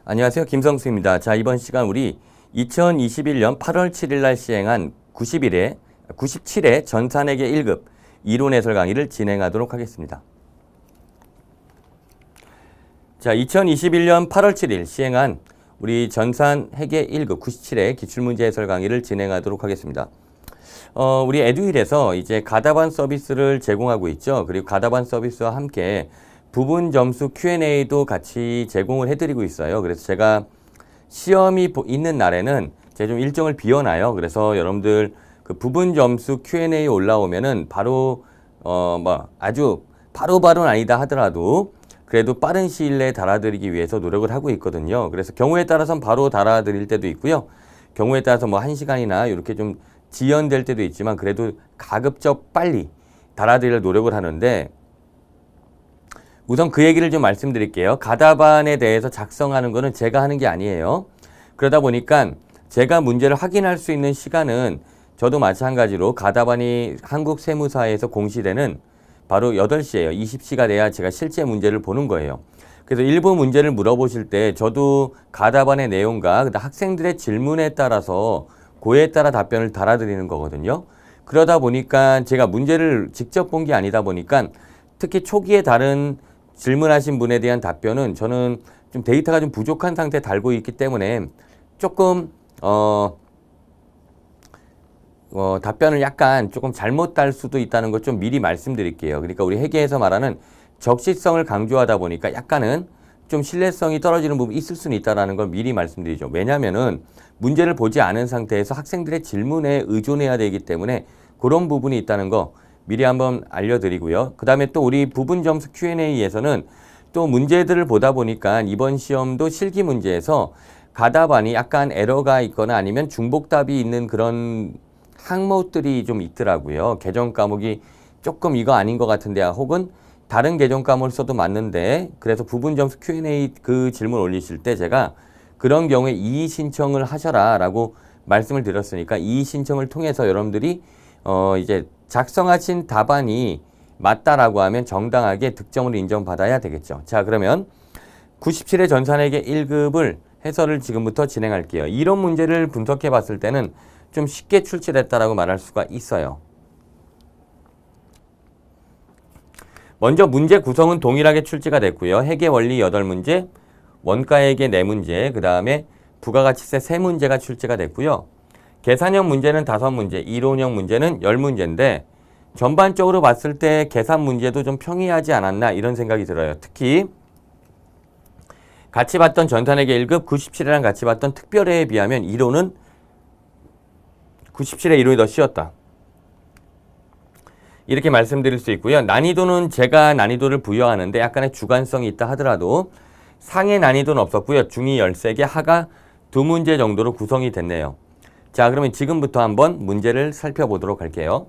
안녕하세요. 김성수입니다. 자, 이번 시간 우리 2021년 8월 7일 날 시행한 97회 전산회계 1급 이론 해설 강의를 진행하도록 하겠습니다. 자, 2021년 8월 7일 시행한 우리 전산회계 1급 97회 기출문제 해설 강의를 진행하도록 하겠습니다. 우리 에듀윌에서 이제 가다반 서비스를 제공하고 있죠. 그리고 가다반 서비스와 함께 부분 점수 Q&A도 같이 제공을 해드리고 있어요. 그래서 제가 시험이 있는 날에는 제가 좀 일정을 비워놔요. 그래서 여러분들 그 부분 점수 Q&A 올라오면은 바로 아주 바로바로는 아니다 하더라도 그래도 빠른 시일 내에 달아드리기 위해서 노력을 하고 있거든요. 그래서 경우에 따라서는 바로 달아드릴 때도 있고요. 경우에 따라서 뭐 1시간이나 이렇게 좀 지연될 때도 있지만 그래도 가급적 빨리 달아드릴 노력을 하는데 우선 그 얘기를 좀 말씀드릴게요. 가다반에 대해서 작성하는 거는 제가 하는 게 아니에요. 그러다 보니까 제가 문제를 확인할 수 있는 시간은 저도 마찬가지로 가다반이 한국세무사에서 공시되는 바로 8시예요. 20시가 돼야 제가 실제 문제를 보는 거예요. 그래서 일부 문제를 물어보실 때 저도 가다반의 내용과 학생들의 질문에 따라서 그에 따라 답변을 달아드리는 거거든요. 그러다 보니까 제가 문제를 직접 본 게 아니다 보니까 특히 초기에 다른 질문하신 분에 대한 답변은 저는 좀 데이터가 좀 부족한 상태에 달고 있기 때문에 조금 답변을 약간 조금 잘못 달 수도 있다는 걸 좀 미리 말씀드릴게요. 그러니까 우리 회계에서 말하는 적시성을 강조하다 보니까 약간은 좀 신뢰성이 떨어지는 부분이 있을 수는 있다는 걸 미리 말씀드리죠. 왜냐하면은 문제를 보지 않은 상태에서 학생들의 질문에 의존해야 되기 때문에 그런 부분이 있다는 거 미리 한번 알려드리고요. 그 다음에 또 우리 부분 점수 Q&A에서는 또 문제들을 보다 보니까 이번 시험도 실기 문제에서 가다반이 약간 에러가 있거나 아니면 중복답이 있는 그런 항목들이 좀 있더라고요. 개정 과목이 조금 이거 아닌 것 같은데 혹은 다른 개정 과목을 써도 맞는데 그래서 부분 점수 Q&A 그 질문 올리실 때 제가 그런 경우에 이의 신청을 하셔라 라고 말씀을 드렸으니까 이의 신청을 통해서 여러분들이 이제 작성하신 답안이 맞다라고 하면 정당하게 득점을 인정받아야 되겠죠. 자, 그러면 97회 전산회계 1급을 해설을 지금부터 진행할게요. 이런 문제를 분석해 봤을 때는 좀 쉽게 출제됐다라고 말할 수가 있어요. 먼저 문제 구성은 동일하게 출제가 됐고요. 회계 원리 8문제, 원가회계 4문제, 그 다음에 부가가치세 3문제가 출제가 됐고요. 계산형 문제는 5문제, 이론형 문제는 10문제인데 전반적으로 봤을 때 계산 문제도 좀 평이하지 않았나 이런 생각이 들어요. 특히 같이 봤던 전산회계 1급 97회랑 같이 봤던 특별회에 비하면 이론은 97회 이론이 더 쉬웠다. 이렇게 말씀드릴 수 있고요. 난이도는 제가 난이도를 부여하는데 약간의 주관성이 있다 하더라도 상의 난이도는 없었고요. 중위 13개, 하가 2문제 정도로 구성이 됐네요. 자, 그러면 지금부터 한번 문제를 살펴보도록 할게요.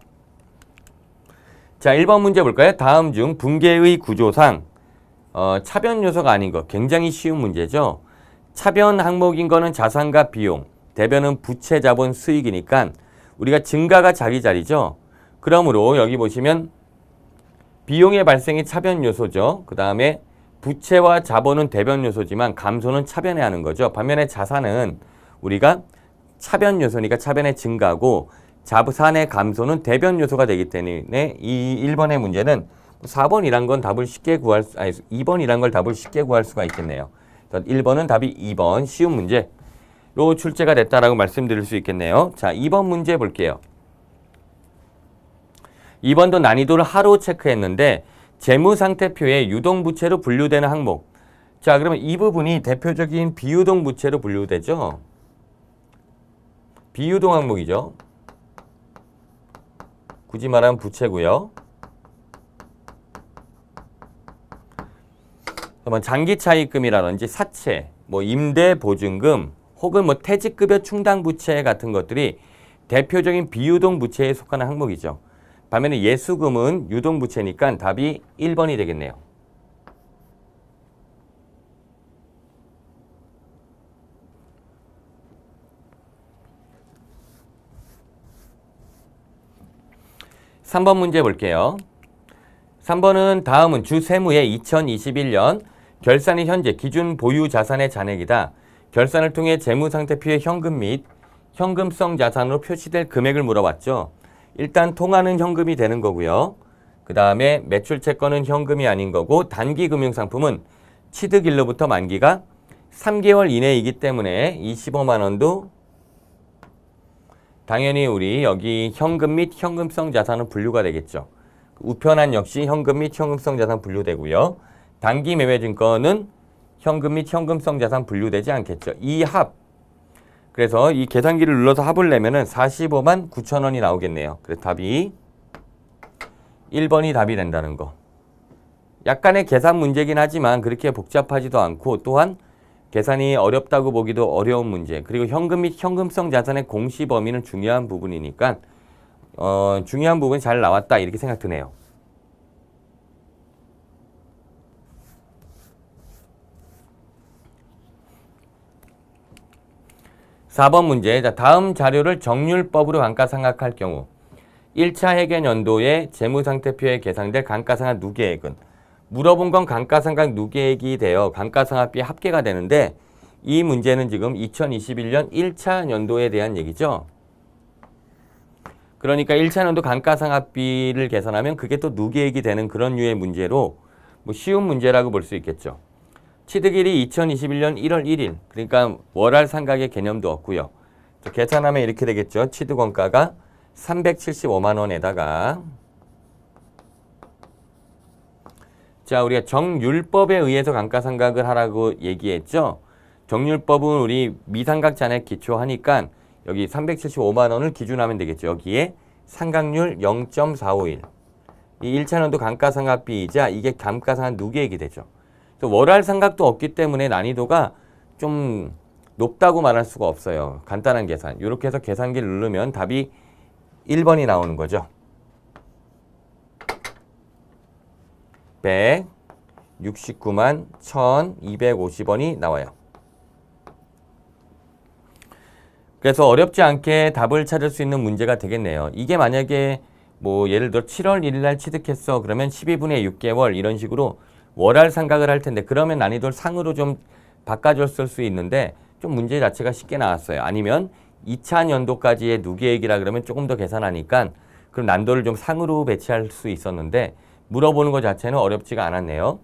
자, 1번 문제 볼까요? 다음 중 분계의 구조상 차변 요소가 아닌 거 굉장히 쉬운 문제죠. 차변 항목인 거는 자산과 비용, 대변은 부채, 자본, 수익이니까 우리가 증가가 자기 자리죠. 그러므로 여기 보시면 비용의 발생이 차변 요소죠. 그 다음에 부채와 자본은 대변 요소지만 감소는 차변에 하는 거죠. 반면에 자산은 우리가 차변 요소니까 차변의 증가고 자산의 감소는 대변 요소가 되기 때문에 이 1번의 문제는 4번이란 건 답을 쉽게 구할 수, 2번이란 걸 답을 쉽게 구할 수가 있겠네요. 1번은 답이 2번 쉬운 문제로 출제가 됐다라고 말씀드릴 수 있겠네요. 자, 2번 문제 볼게요. 2번도 난이도를 하로 체크했는데 재무상태표에 유동부채로 분류되는 항목. 자, 그러면 이 부분이 대표적인 비유동부채로 분류되죠. 비유동 항목이죠. 굳이 말하면 부채고요. 장기차입금이라든지 사채, 임대보증금 혹은 퇴직급여 충당부채 같은 것들이 대표적인 비유동 부채에 속하는 항목이죠. 반면에 예수금은 유동부채니까 답이 1번이 되겠네요. (3번) 문제 볼게요. 3번은 다음은 주세무의 2021년 결산이 현재 기준 보유 자산의 잔액이다. 결산을 통해 재무상태표에 현금 및 현금성 자산으로 표시될 금액을 물어봤죠. 일단 통화는 현금이 되는 거고요. 그 다음에 매출 채권은 현금이 아닌 거고 단기 금융상품은 취득일로부터 만기가 3개월 이내이기 때문에 이 15만 원도 당연히 우리 여기 현금 및 현금성 자산은 분류가 되겠죠. 우편한 역시 현금 및 현금성 자산 분류되고요. 단기 매매증권은 현금 및 현금성 자산 분류되지 않겠죠. 이 합. 그래서 이 계산기를 눌러서 합을 내면은 45만 9천 원이 나오겠네요. 그래서 답이 1번이 답이 된다는 거. 약간의 계산 문제긴 하지만 그렇게 복잡하지도 않고 또한 계산이 어렵다고 보기도 어려운 문제. 그리고 현금 및 현금성 자산의 공시 범위는 중요한 부분이니까 중요한 부분이 잘 나왔다 이렇게 생각 드네요. (4번) 문제. 자, 다음 자료를 정률법으로 감가상각할 경우 1차 회계연도의 재무상태표에 계산될 감가상각 누계액은 물어본 건 감가상각 누계액이 되어 감가상각비 합계가 되는데 이 문제는 지금 2021년 1차 연도에 대한 얘기죠. 그러니까 1차 연도 감가상각비를 계산하면 그게 또 누계액이 되는 그런 류의 문제로 뭐 쉬운 문제라고 볼 수 있겠죠. 취득일이 2021년 1월 1일 그러니까 월할 상각의 개념도 없고요. 계산하면 이렇게 되겠죠. 취득원가가 375만 원에다가 자, 우리가 정률법에 의해서 감가상각을 하라고 얘기했죠. 정률법은 우리 미상각 잔액 기초하니까 여기 375만 원을 기준하면 되겠죠. 여기에 상각률 0.451. 이 1차년도 감가상각비이자 이게 감가상각 누계액이 되죠. 월할 상각도 없기 때문에 난이도가 좀 높다고 말할 수가 없어요. 간단한 계산. 이렇게 해서 계산기를 누르면 답이 1번이 나오는 거죠. 169만 1,250원이 나와요. 그래서 어렵지 않게 답을 찾을 수 있는 문제가 되겠네요. 이게 만약에 뭐 예를 들어 7월 1일 날 취득했어. 그러면 12분의 6개월 이런 식으로 월할 상각을 할 텐데 그러면 난이도를 상으로 좀 바꿔줬을 수 있는데 좀 문제 자체가 쉽게 나왔어요. 아니면 2차 연도까지의 누계액이라 그러면 조금 더 계산하니까 그럼 난도를 좀 상으로 배치할 수 있었는데 물어보는 것 자체는 어렵지가 않았네요.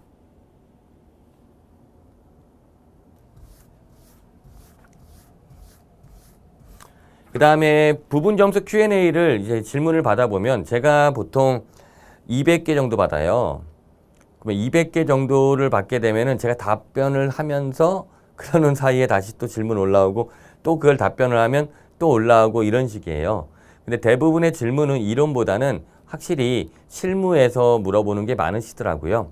그 다음에 부분 점수 Q&A를 이제 질문을 받아보면 제가 보통 200개 정도 받아요. 그러면 200개 정도를 받게 되면은 제가 답변을 하면서 그러는 사이에 다시 또 질문 올라오고 또 그걸 답변을 하면 또 올라오고 이런 식이에요. 근데 대부분의 질문은 이론보다는 확실히 실무에서 물어보는 게 많으시더라고요.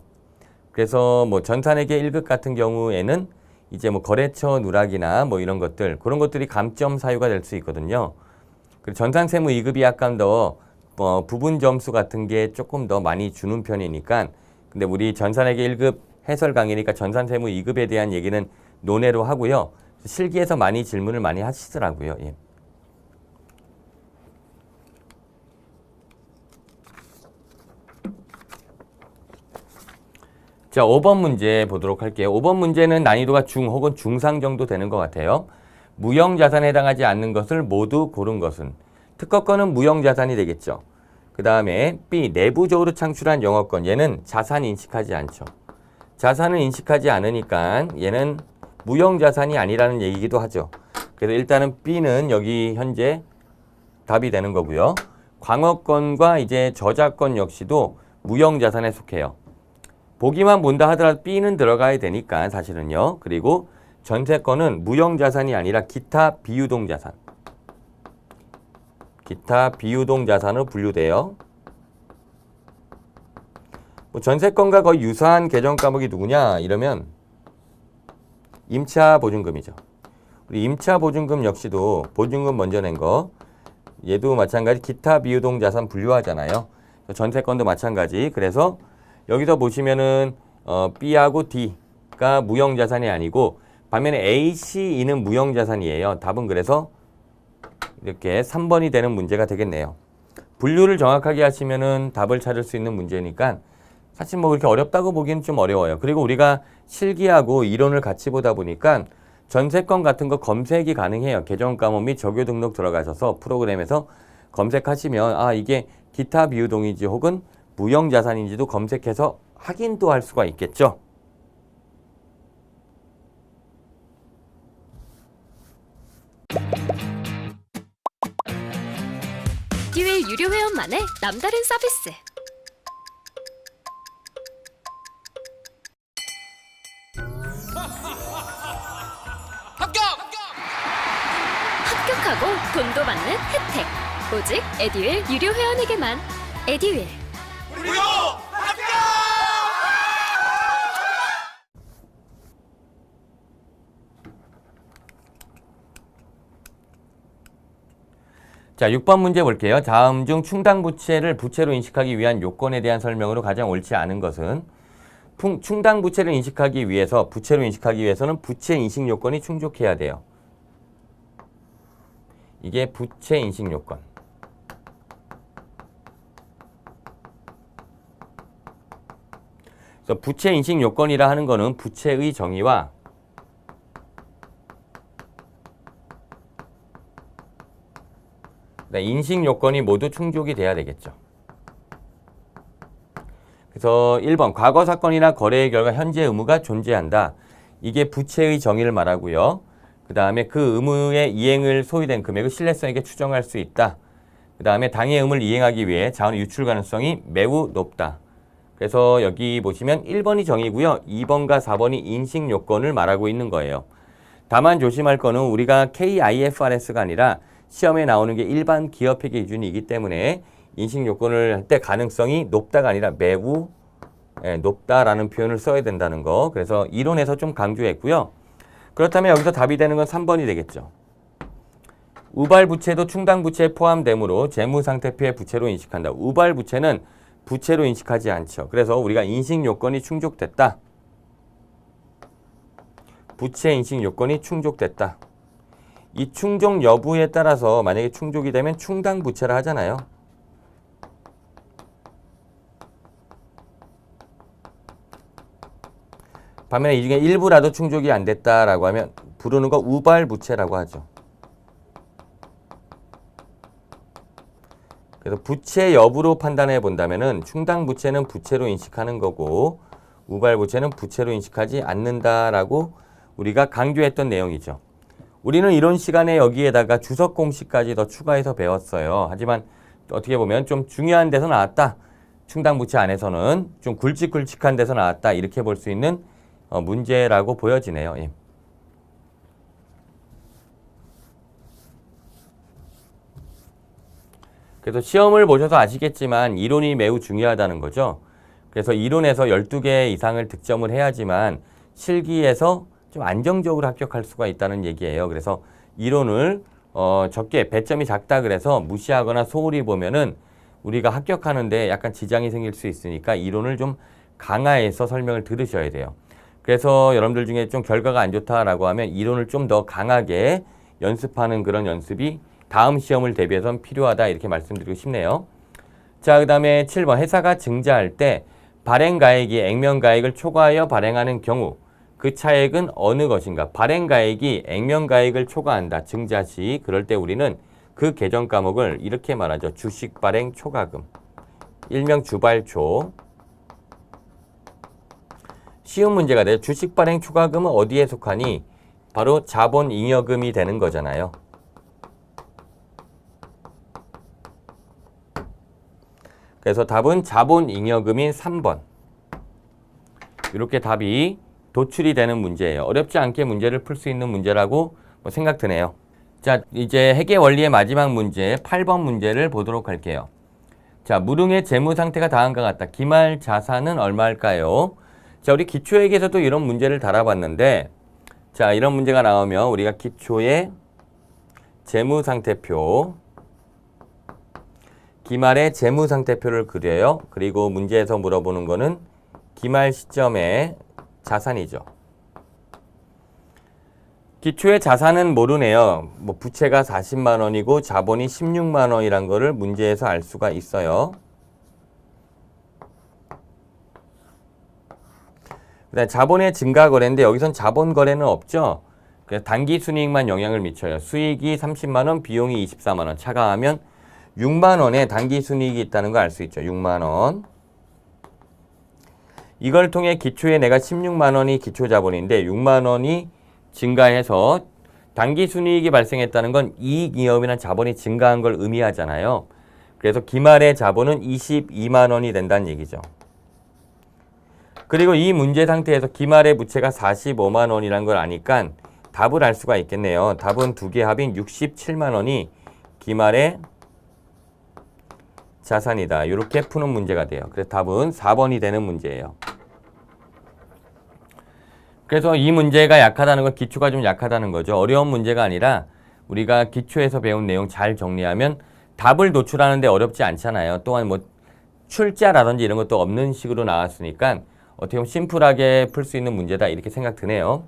그래서 뭐 전산회계 1급 같은 경우에는 이제 뭐 거래처 누락이나 뭐 이런 것들 그런 것들이 감점 사유가 될 수 있거든요. 그리고 전산세무 2급이 약간 더 부분 점수 같은 게 조금 더 많이 주는 편이니까 근데 우리 전산회계 1급 해설 강의니까 전산세무 2급에 대한 얘기는 논외로 하고요. 실기에서 많이 질문을 많이 하시더라고요. 예. 자, 5번 문제 보도록 할게요. 5번 문제는 난이도가 중 혹은 중상 정도 되는 것 같아요. 무형자산에 해당하지 않는 것을 모두 고른 것은 특허권은 무형자산이 되겠죠. 그 다음에 B. 내부적으로 창출한 영업권. 얘는 자산 인식하지 않죠. 자산을 인식하지 않으니까 얘는 무형자산이 아니라는 얘기기도 하죠. 그래서 일단은 B는 여기 현재 답이 되는 거고요. 광어권과 이제 저작권 역시도 무형자산에 속해요. 보기만 본다 하더라도 B는 들어가야 되니까 사실은요. 그리고 전세권은 무형자산이 아니라 기타 비유동자산. 기타 비유동자산으로 분류돼요. 뭐 전세권과 거의 유사한 개정 과목이 누구냐 이러면 임차보증금이죠. 우리 임차보증금 역시도 보증금 먼저 낸 거 얘도 마찬가지 기타 비유동자산 분류하잖아요. 전세권도 마찬가지. 그래서 여기서 보시면은 B하고 D가 무형자산이 아니고 반면에 A, C, E는 무형자산이에요. 답은 그래서 이렇게 3번이 되는 문제가 되겠네요. 분류를 정확하게 하시면은 답을 찾을 수 있는 문제니까 사실 뭐 그렇게 어렵다고 보기는 좀 어려워요. 그리고 우리가 실기하고 이론을 같이 보다 보니까 전세권 같은 거 검색이 가능해요. 계정과목 및 적요 등록 들어가셔서 프로그램에서 검색하시면 아 이게 기타 비유동인지 혹은 무형자산인지도 검색해서 확인도 할 수가 있겠죠. 에듀윌 유료 회원만의 남다른 서비스. 합격하고 돈도 받는 혜택. 오직 에듀윌 유료 회원에게만. 에듀윌. 무료 합격! 자, 6번 문제 볼게요. 다음 중 충당 부채를 부채로 인식하기 위한 요건에 대한 설명으로 가장 옳지 않은 것은 충당 부채를 인식하기 위해서 부채로 인식하기 위해서는 부채 인식 요건이 충족해야 돼요. 이게 부채 인식 요건. 그래서 부채 인식 요건이라 하는 거는 부채의 정의와 인식 요건이 모두 충족이 돼야 되겠죠. 그래서 1번 과거 사건이나 거래의 결과 현재 의무가 존재한다. 이게 부채의 정의를 말하고요. 그 다음에 그 의무의 이행을 소요된 금액을 신뢰성 있게 추정할 수 있다. 그 다음에 당해 의무를 이행하기 위해 자원 유출 가능성이 매우 높다. 그래서 여기 보시면 1번이 정의고요. 2번과 4번이 인식 요건을 말하고 있는 거예요. 다만 조심할 거는 우리가 KIFRS가 아니라 시험에 나오는 게 일반 기업회계 기준이기 때문에 인식 요건을 할 때 가능성이 높다가 아니라 매우 높다라는 표현을 써야 된다는 거. 그래서 이론에서 좀 강조했고요. 그렇다면 여기서 답이 되는 건 3번이 되겠죠. 우발부채도 충당부채에 포함되므로 재무상태표의 부채로 인식한다. 우발부채는 부채로 인식하지 않죠. 그래서 우리가 인식 요건이 충족됐다. 부채 인식 요건이 충족됐다. 이 충족 여부에 따라서 만약에 충족이 되면 충당부채라 하잖아요. 반면에 이 중에 일부라도 충족이 안 됐다라고 하면 부르는 거 우발부채라고 하죠. 그래서 부채 여부로 판단해 본다면은 충당부채는 부채로 인식하는 거고 우발부채는 부채로 인식하지 않는다라고 우리가 강조했던 내용이죠. 우리는 이론 시간에 여기에다가 주석 공식까지 더 추가해서 배웠어요. 하지만 어떻게 보면 좀 중요한 데서 나왔다. 충당부채 안에서는 좀 굵직굵직한 데서 나왔다. 이렇게 볼 수 있는 문제라고 보여지네요. 예. 그래서 시험을 보셔서 아시겠지만 이론이 매우 중요하다는 거죠. 그래서 이론에서 12개 이상을 득점을 해야지만 실기에서 좀 안정적으로 합격할 수가 있다는 얘기예요. 그래서 이론을 적게 배점이 작다 그래서 무시하거나 소홀히 보면은 우리가 합격하는데 약간 지장이 생길 수 있으니까 이론을 좀 강화해서 설명을 들으셔야 돼요. 그래서 여러분들 중에 좀 결과가 안 좋다라고 하면 이론을 좀 더 강하게 연습하는 그런 연습이 다음 시험을 대비해서는 필요하다 이렇게 말씀드리고 싶네요. 자, 그 다음에 7번 회사가 증자할 때 발행가액이 액면가액을 초과하여 발행하는 경우 그 차액은 어느 것인가? 발행가액이 액면가액을 초과한다. 증자 시 그럴 때 우리는 그 계정 과목을 이렇게 말하죠. 주식 발행 초과금. 일명 주발초. 쉬운 문제가 돼요. 주식 발행 초과금은 어디에 속하니? 바로 자본잉여금이 되는 거잖아요. 그래서 답은 자본잉여금인 3번. 이렇게 답이 도출이 되는 문제예요. 어렵지 않게 문제를 풀 수 있는 문제라고 생각 드네요. 자, 이제 회계 원리의 마지막 문제 8번 문제를 보도록 할게요. 자, 무릉의 재무 상태가 다음과 같다. 기말 자산은 얼마일까요? 자, 우리 기초회계에서도 이런 문제를 다뤄봤는데 자, 이런 문제가 나오면 우리가 기초의 재무 상태표 기말의 재무 상태표를 그려요. 그리고 문제에서 물어보는 거는 기말 시점의 자산이죠. 기초의 자산은 모르네요. 뭐 부채가 40만 원이고 자본이 16만 원이란 거를 문제에서 알 수가 있어요. 그다음에 자본의 증가 거래인데 여기선 자본 거래는 없죠. 그래서 단기 순이익만 영향을 미쳐요. 수익이 30만 원, 비용이 24만 원. 차감하면 6만 원의 단기 순이익이 있다는 걸 알 수 있죠. 6만 원. 이걸 통해 기초에 내가 16만 원이 기초 자본인데 6만 원이 증가해서 단기 순이익이 발생했다는 건 이익 이업이나 자본이 증가한 걸 의미하잖아요. 그래서 기말의 자본은 22만 원이 된다는 얘기죠. 그리고 이 문제 상태에서 기말의 부채가 45만 원이라는 걸 아니까 답을 알 수가 있겠네요. 답은 두 개 합인 67만 원이 기말의 자산이다. 이렇게 푸는 문제가 돼요. 그래서 답은 4번이 되는 문제예요. 그래서 이 문제가 약하다는 건 기초가 좀 약하다는 거죠. 어려운 문제가 아니라 우리가 기초에서 배운 내용 잘 정리하면 답을 노출하는데 어렵지 않잖아요. 또한 뭐 출자라든지 이런 것도 없는 식으로 나왔으니까 어떻게 보면 심플하게 풀 수 있는 문제다 이렇게 생각 드네요.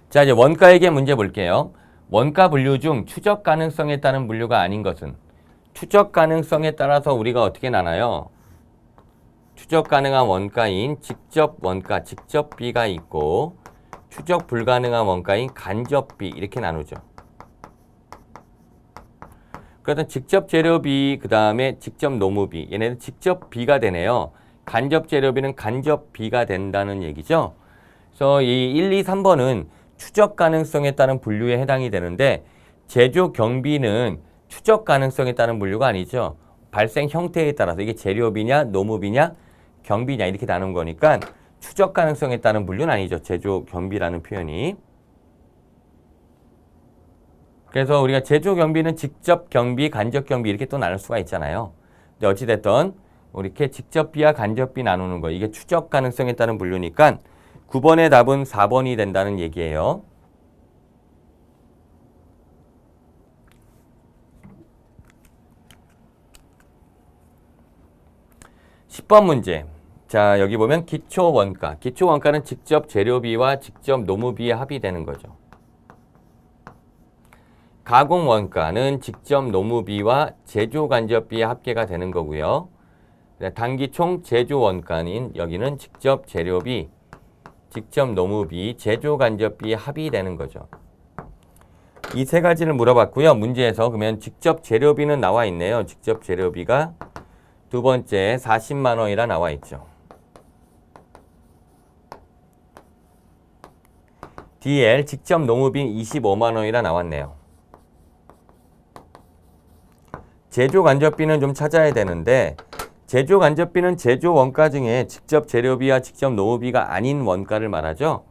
자, 이제 원가액의 문제 볼게요. 원가 분류 중 추적 가능성에 따른 분류가 아닌 것은 추적 가능성에 따라서 우리가 어떻게 나눠요? 추적 가능한 원가인 직접 원가, 직접비가 있고 추적 불가능한 원가인 간접비 이렇게 나누죠. 그래서 직접 재료비, 그 다음에 직접 노무비, 얘네는 직접 비가 되네요. 간접 재료비는 간접 비가 된다는 얘기죠. 그래서 이 1, 2, 3번은 추적 가능성에 따른 분류에 해당이 되는데 제조 경비는 추적 가능성에 따른 분류가 아니죠. 발생 형태에 따라서 이게 재료비냐, 노무비냐, 경비냐 이렇게 나눈 거니까 추적 가능성에 따른 분류는 아니죠. 제조 경비라는 표현이. 그래서 우리가 제조 경비는 직접 경비, 간접 경비 이렇게 또 나눌 수가 있잖아요. 근데 어찌됐든 이렇게 직접비와 간접비 나누는 거 이게 추적 가능성에 따른 분류니까 9번의 답은 4번이 된다는 얘기예요. (10번) 문제. 자, 여기 보면 기초원가. 기초원가는 직접 재료비와 직접 노무비의 합이 되는 거죠. 가공원가는 직접 노무비와 제조간접비의 합계가 되는 거고요. 단기총 제조원가인 여기는 직접 재료비, 직접 노무비, 제조간접비의 합이 되는 거죠. 이 세 가지를 물어봤고요. 문제에서 그러면 직접 재료비는 나와 있네요. 직접 재료비가 두 번째 40만 원이라 나와 있죠. DL 직접 노무비 25만 원이라 나왔네요. 제조 간접비는 좀 찾아야 되는데 제조 간접비는 제조 원가 중에 직접 재료비와 직접 노무비가 아닌 원가를 말하죠.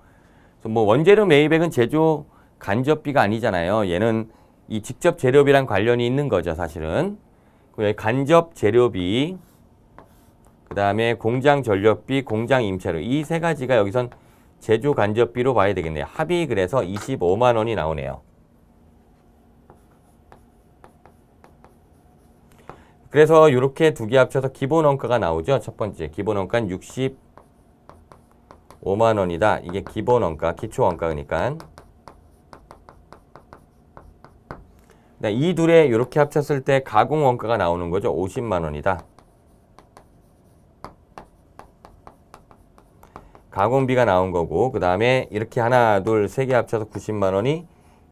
그래서 뭐 원재료 매입액은 제조 간접비가 아니잖아요. 얘는 이 직접 재료비랑 관련이 있는 거죠, 사실은. 간접 재료비, 그 다음에 공장 전력비, 공장 임차료 이 세 가지가 여기선 제조 간접비로 봐야 되겠네요. 합이 그래서 25만 원이 나오네요. 그래서 이렇게 두 개 합쳐서 기본 원가가 나오죠. 첫 번째 기본 원가는 65만 원이다. 이게 기본 원가, 기초 원가니까. 이 둘에 이렇게 합쳤을 때 가공 원가가 나오는 거죠. 50만 원이다. 가공비가 나온 거고 그 다음에 이렇게 하나, 둘, 세 개 합쳐서 90만 원이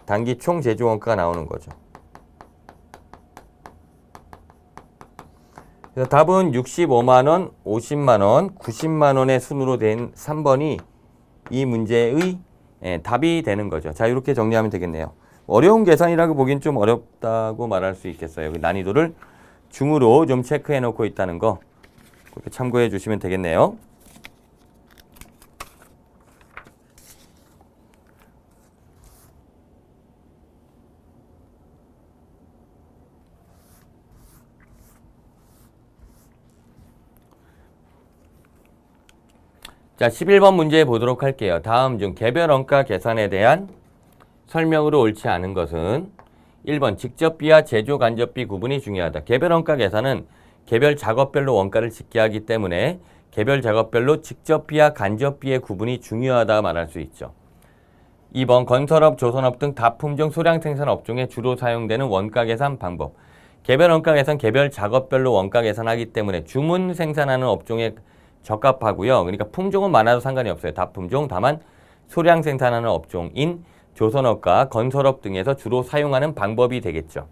단기 총 제조 원가가 나오는 거죠. 그래서 답은 65만 원, 50만 원, 90만 원의 순으로 된 3번이 이 문제의 답이 되는 거죠. 자, 이렇게 정리하면 되겠네요. 어려운 계산이라고 보긴 좀 어렵다고 말할 수 있겠어요. 난이도를 중으로 좀 체크해 놓고 있다는 거 그렇게 참고해 주시면 되겠네요. 자, 11번 문제 보도록 할게요. 다음 중 개별 원가 계산에 대한 설명으로 옳지 않은 것은 1번 직접비와 제조 간접비 구분이 중요하다. 개별 원가 계산은 개별 작업별로 원가를 짓게 하기 때문에 개별 작업별로 직접비와 간접비의 구분이 중요하다 말할 수 있죠. 2번 건설업, 조선업 등 다품종 소량 생산 업종에 주로 사용되는 원가 계산 방법. 개별 원가 계산, 개별 작업별로 원가 계산하기 때문에 주문 생산하는 업종에 적합하고요. 그러니까 품종은 많아도 상관이 없어요. 다품종, 다만 소량 생산하는 업종인 조선업과 건설업 등에서 주로 사용하는 방법이 되겠죠.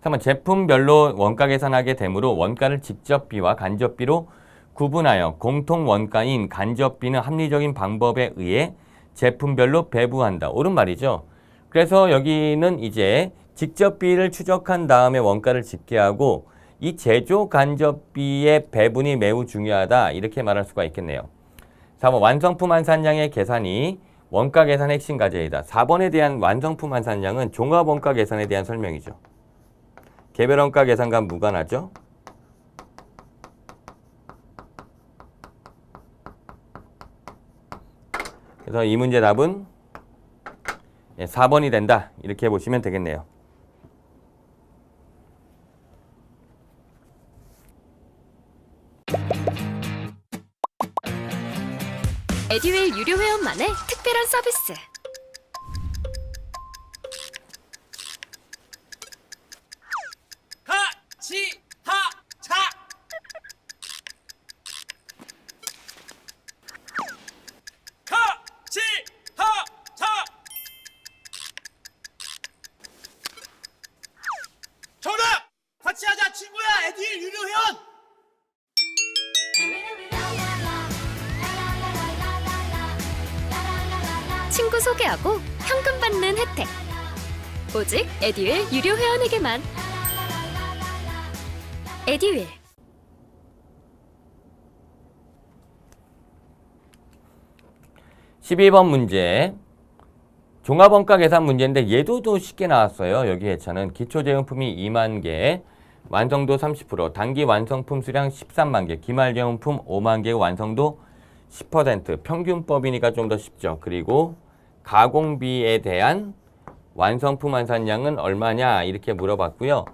3번 제품별로 원가 계산하게 되므로 원가를 직접비와 간접비로 구분하여 공통 원가인 간접비는 합리적인 방법에 의해 제품별로 배부한다. 옳은 말이죠. 그래서 여기는 이제 직접비를 추적한 다음에 원가를 집계하고 이 제조 간접비의 배분이 매우 중요하다. 이렇게 말할 수가 있겠네요. 4번 완성품 환산량의 계산이 원가 계산 핵심 과제이다. 4번에 대한 완성품 환산량은 종합 원가 계산에 대한 설명이죠. 개별 원가 계산과 무관하죠. 그래서 이 문제 답은 4번이 된다. 이렇게 보시면 되겠네요. 에듀윌 유료 회원만의 특별한 서비스. 같이 하자. 같이 하자. 정답! 같이 하자 친구야. 에듀윌 유료 회원. 친구 소개하고 현금 받는 혜택. 오직 에듀윌 유료 회원에게만. 에듀윌. 12번 문제. 종합원가 계산 문제인데 얘도 또 쉽게 나왔어요. 여기 회차는 기초제품이 2만 개, 완성도 30%, 단기 완성품 수량 13만 개, 기말제품 5만 개의 완성도 10%, 평균법이니까 좀 더 쉽죠. 그리고 가공비에 대한 완성품 환산량은 얼마냐 이렇게 물어봤고요.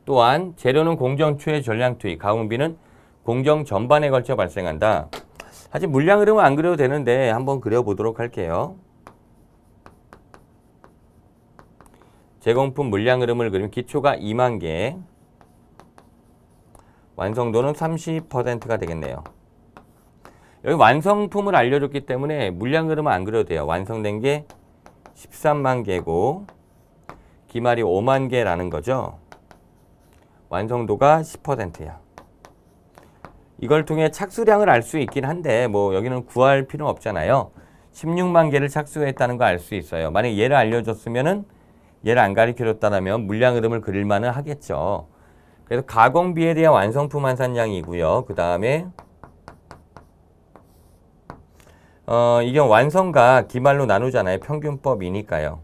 또한 재료는 공정 초에 전량 투입, 가공비는 공정 전반에 걸쳐 발생한다. 사실 물량 흐름은 안 그려도 되는데 한번 그려보도록 할게요. 제공품 물량 흐름을 그리면 기초가 2만 개, 완성도는 30%가 되겠네요. 여기 완성품을 알려줬기 때문에 물량 흐름은 안 그려도 돼요. 완성된 게 13만 개고 기말이 5만 개라는 거죠. 완성도가 10%야. 이걸 통해 착수량을 알 수 있긴 한데 뭐 여기는 구할 필요는 없잖아요. 16만 개를 착수했다는 거 알 수 있어요. 만약 얘를 알려줬으면은 얘를 안 가르쳐줬다면 물량 흐름을 그릴 만은 하겠죠. 그래서 가공비에 대한 완성품 환산량이고요. 그 다음에 이게 완성과 기말로 나누잖아요. 평균법이니까요.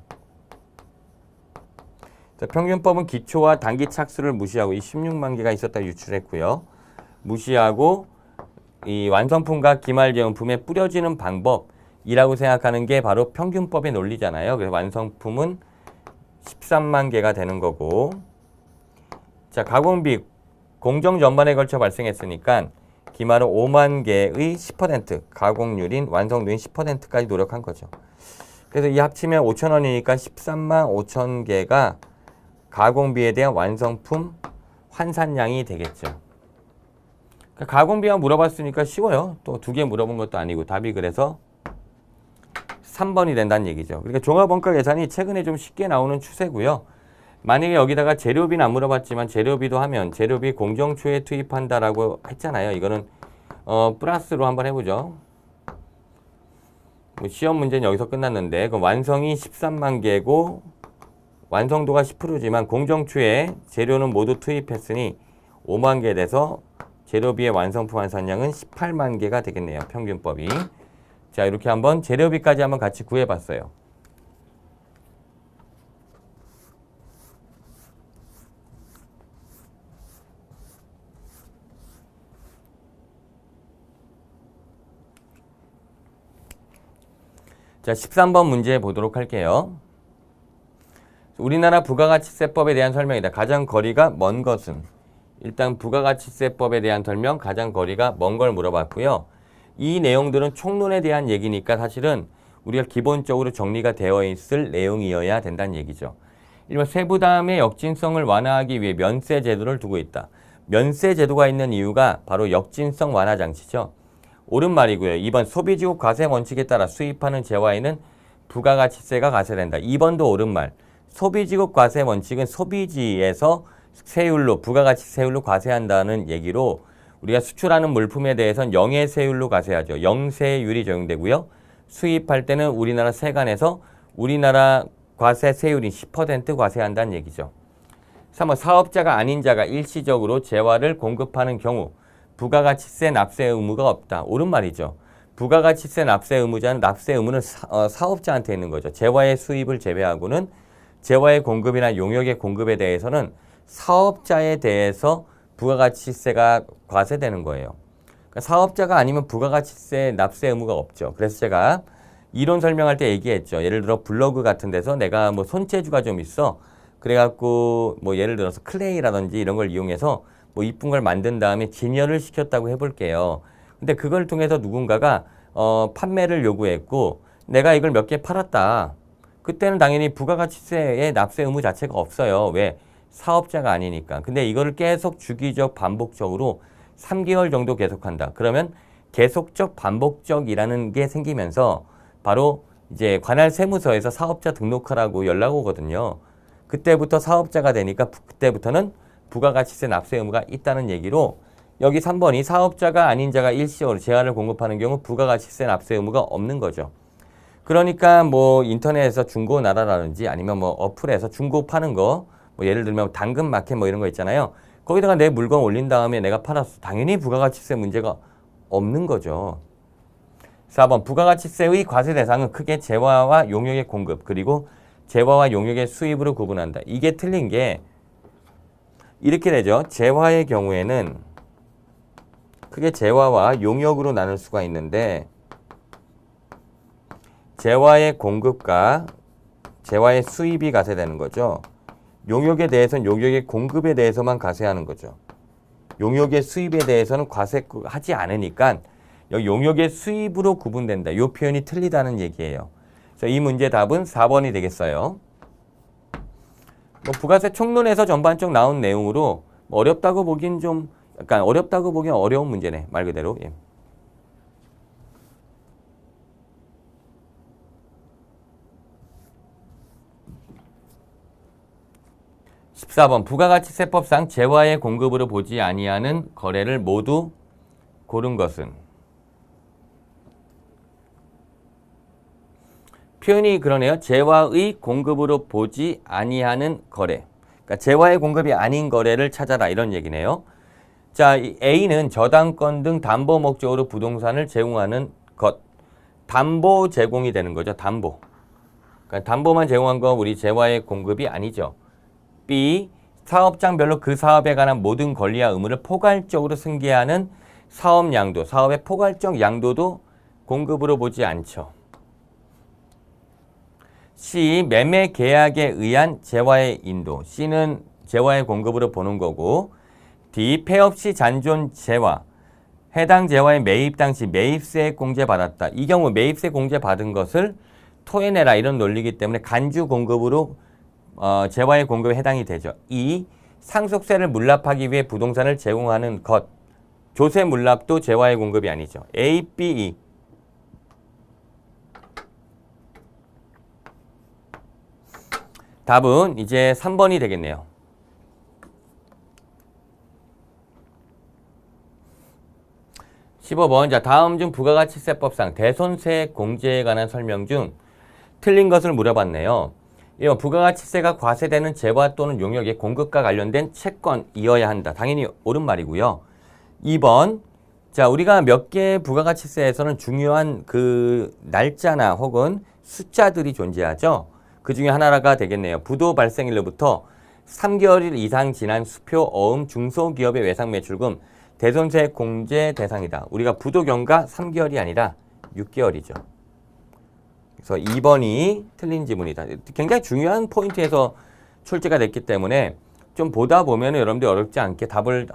평균법은 기초와 단기 착수를 무시하고 이 16만 개가 있었다 유출했고요. 무시하고 이 완성품과 기말 제품에 뿌려지는 방법이라고 생각하는 게 바로 평균법의 논리잖아요. 그래서 완성품은 13만 개가 되는 거고, 자 가공비 공정 전반에 걸쳐 발생했으니까 기말은 5만 개의 10%, 가공률인 완성도인 10%까지 노력한 거죠. 그래서 이 합치면 5,000원이니까 13만 5천 개가 가공비에 대한 완성품 환산량이 되겠죠. 그러니까 가공비만 물어봤으니까 쉬워요. 또 2개 물어본 것도 아니고 답이 그래서 3번이 된다는 얘기죠. 그러니까 종합원가 계산이 최근에 좀 쉽게 나오는 추세고요. 만약에 여기다가 재료비는 안 물어봤지만 재료비도 하면 재료비 공정초에 투입한다라고 했잖아요. 이거는 플러스로 한번 해보죠. 뭐 시험 문제는 여기서 끝났는데 그 완성이 13만 개고 완성도가 10%지만 공정초에 재료는 모두 투입했으니 5만 개 돼서 재료비의 완성품 환산량은 18만 개가 되겠네요. 평균법이. 자, 이렇게 한번 재료비까지 한번 같이 구해봤어요. 자, 13번 문제 보도록 할게요. 우리나라 부가가치세법에 대한 설명이다. 가장 거리가 먼 것은? 일단 부가가치세법에 대한 설명, 가장 거리가 먼 걸 물어봤고요. 이 내용들은 총론에 대한 얘기니까 사실은 우리가 기본적으로 정리가 되어 있을 내용이어야 된다는 얘기죠. 1번 세부담의 역진성을 완화하기 위해 면세 제도를 두고 있다. 면세 제도가 있는 이유가 바로 역진성 완화 장치죠. 옳은 말이고요. 2번 소비지국 과세 원칙에 따라 수입하는 재화에는 부가가치세가 과세된다. 2번도 옳은 말. 소비지국 과세 원칙은 소비지에서 세율로 부가가치세율로 과세한다는 얘기로 우리가 수출하는 물품에 대해서는 영해세율로 과세하죠. 영세율이 적용되고요. 수입할 때는 우리나라 세관에서 우리나라 과세 세율이 10% 과세한다는 얘기죠. 3번 사업자가 아닌 자가 일시적으로 재화를 공급하는 경우 부가가치세 납세 의무가 없다. 옳은 말이죠. 부가가치세 납세 의무자는 납세 의무는 사업자한테 있는 거죠. 재화의 수입을 제외하고는 재화의 공급이나 용역의 공급에 대해서는 사업자에 대해서 부가가치세가 과세되는 거예요. 그러니까 사업자가 아니면 부가가치세 납세 의무가 없죠. 그래서 제가 이론 설명할 때 얘기했죠. 예를 들어 블로그 같은 데서 내가 뭐 손재주가 좀 있어. 그래갖고 뭐 예를 들어서 클레이라든지 이런 걸 이용해서 뭐 이쁜 걸 만든 다음에 진열을 시켰다고 해볼게요. 근데 그걸 통해서 누군가가 판매를 요구했고 내가 이걸 몇 개 팔았다. 그때는 당연히 부가가치세의 납세 의무 자체가 없어요. 왜? 사업자가 아니니까. 근데 이거를 계속 주기적 반복적으로 3개월 정도 계속한다. 그러면 계속적 반복적이라는 게 생기면서 바로 이제 관할 세무서에서 사업자 등록하라고 연락 오거든요. 그때부터 사업자가 되니까 그때부터는 부가가치세 납세 의무가 있다는 얘기로 여기 3번이 사업자가 아닌 자가 일시적으로 재화를 공급하는 경우 부가가치세 납세 의무가 없는 거죠. 그러니까 뭐 인터넷에서 중고나라라든지 아니면 뭐 어플에서 중고 파는 거 뭐 예를 들면 당근마켓 뭐 이런 거 있잖아요. 거기다가 내 물건 올린 다음에 내가 팔았어. 당연히 부가가치세 문제가 없는 거죠. 4번 부가가치세의 과세 대상은 크게 재화와 용역의 공급 그리고 재화와 용역의 수입으로 구분한다. 이게 틀린 게 이렇게 되죠. 재화의 경우에는 크게 재화와 용역으로 나눌 수가 있는데 재화의 공급과 재화의 수입이 과세되는 거죠. 용역에 대해서는 용역의 공급에 대해서만 과세하는 거죠. 용역의 수입에 대해서는 과세하지 않으니까 여기 용역의 수입으로 구분된다. 이 표현이 틀리다는 얘기예요. 그래서 이 문제 답은 4번이 되겠어요. 뭐 부가세 총론에서 전반적 나온 내용으로 뭐 어렵다고 보긴 좀 약간 어렵다고 보긴 어려운 문제네. 말 그대로. 예. 14번 부가가치세법상 재화의 공급으로 보지 아니하는 거래를 모두 고른 것은 표현이 그러네요. 재화의 공급으로 보지 아니하는 거래. 그러니까 재화의 공급이 아닌 거래를 찾아라 이런 얘기네요. 자, A는 저당권 등 담보 목적으로 부동산을 제공하는 것. 담보 제공이 되는 거죠. 담보. 그러니까 담보만 제공한 거 우리 재화의 공급이 아니죠. B. 사업장별로 그 사업에 관한 모든 권리와 의무를 포괄적으로 승계하는 사업 양도. 사업의 포괄적 양도도 공급으로 보지 않죠. C. 매매 계약에 의한 재화의 인도. C는 재화의 공급으로 보는 거고 D. 폐업 시 잔존 재화. 해당 재화의 매입 당시 매입세 공제 받았다. 이 경우 매입세 공제 받은 것을 토해내라 이런 논리이기 때문에 간주 공급으로 재화의 공급에 해당이 되죠. 2. 상속세를 물납하기 위해 부동산을 제공하는 것. 조세 물납도 재화의 공급이 아니죠. A, B, E. 답은 이제 3번이 되겠네요. 15번. 자, 다음 중 부가가치세법상 대손세 공제에 관한 설명 중 틀린 것을 물어봤네요. 1번 부가가치세가 과세되는 재화 또는 용역의 공급과 관련된 채권이어야 한다. 당연히 옳은 말이고요. 2번 자 우리가 몇 개 부가가치세에서는 중요한 그 날짜나 혹은 숫자들이 존재하죠. 그 중에 하나가 되겠네요. 부도 발생일로부터 3개월 이상 지난 수표 어음 중소기업의 외상 매출금 대손세 공제 대상이다. 우리가 부도 경과 3개월이 아니라 6개월이죠. 그래서 2번이 틀린 지문이다. 굉장히 중요한 포인트에서 출제가 됐기 때문에 좀 보다 보면 여러분들이 어렵지 않게 답을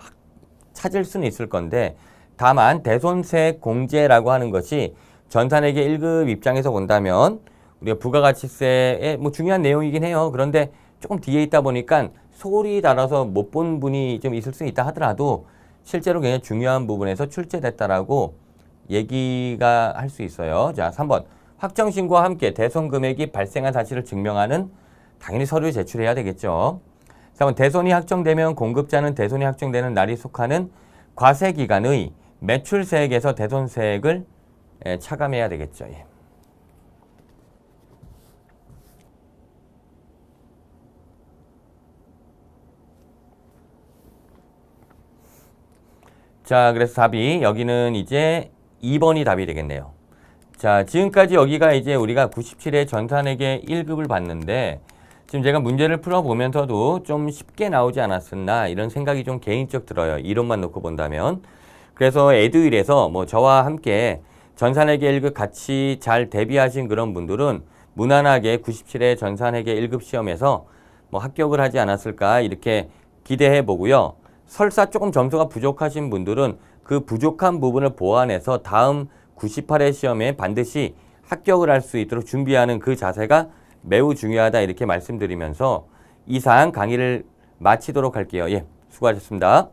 찾을 수는 있을 건데 다만 대손세 공제라고 하는 것이 전산회계 1급 입장에서 본다면 우리가 부가가치세의 뭐 중요한 내용이긴 해요. 그런데 조금 뒤에 있다 보니까 소홀히 달아서 못 본 분이 좀 있을 수 있다 하더라도 실제로 굉장히 중요한 부분에서 출제됐다라고 얘기가 할 수 있어요. 자, 3번. 확정신고와 함께 대손 금액이 발생한 사실을 증명하는 당연히 서류 제출해야 되겠죠. 4번. 대손이 확정되면 공급자는 대손이 확정되는 날이 속하는 과세기간의 매출세액에서 대손세액을 차감해야 되겠죠. 예. 자, 그래서 답이 여기는 이제 2번이 답이 되겠네요. 자, 지금까지 여기가 이제 우리가 97회 전산회계 1급을 봤는데 지금 제가 문제를 풀어보면서도 좀 쉽게 나오지 않았었나 이런 생각이 좀 개인적 들어요. 이론만 놓고 본다면. 그래서 에듀윌에서 뭐 저와 함께 전산회계 1급 같이 잘 대비하신 그런 분들은 무난하게 97회 전산회계 1급 시험에서 뭐 합격을 하지 않았을까 이렇게 기대해 보고요. 설사 조금 점수가 부족하신 분들은 그 부족한 부분을 보완해서 다음 98회 시험에 반드시 합격을 할 수 있도록 준비하는 그 자세가 매우 중요하다 이렇게 말씀드리면서 이상 강의를 마치도록 할게요. 예, 수고하셨습니다.